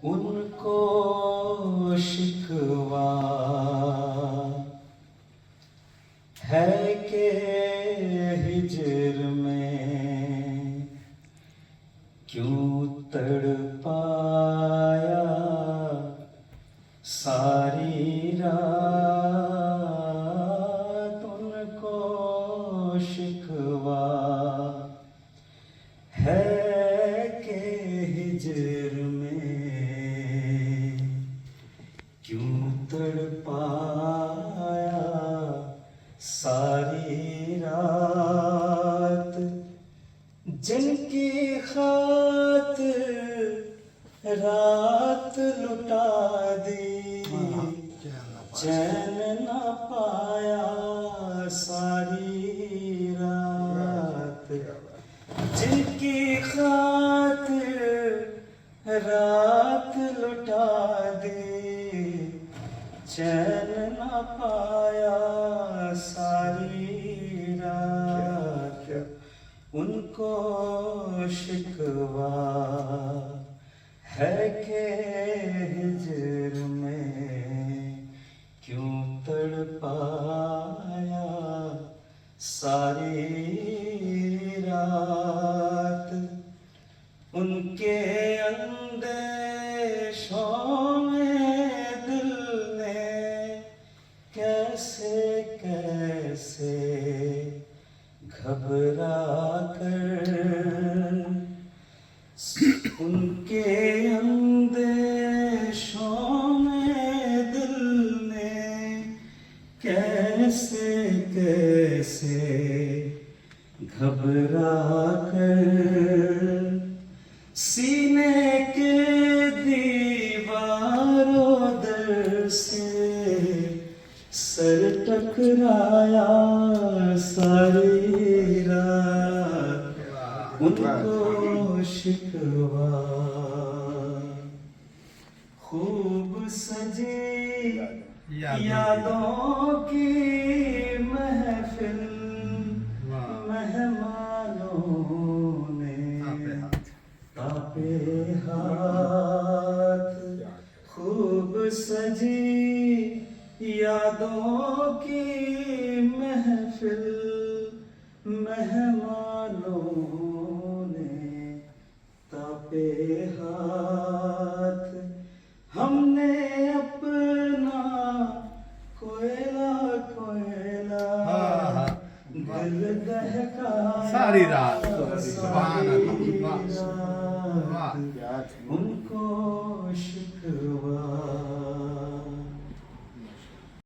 उनको शिकवा है के हिजर में क्यों तड़पाया सारी रात। उनको शिकवा है के हिजर में क्यों तड़पाया सारी रात। जिनकी खातिर रात लुटा दी चैन न पाया सारी रात। जिनकी खातिर रात लुटा दी चैन न पाया सारी रात। उनको शिकवा है के हिजर में क्यों तड़पाया सारी रात। उनके अंदेशों में दिल ने कैसे कैसे घबरा कर। उनके अंदेशों में दिल ने कैसे कैसे घबरा कर। सीने के दीवारों दर से सर टकराया सारी रात। उनको शिकवा खूब सजी यादों की महफिल मेहमानों ने तापे हाथ। खूब सजी यादों की महफिल मेहमानों ने तापे हाथ। हमने अपना कोयला कोयला दिल दहकाया सारी रात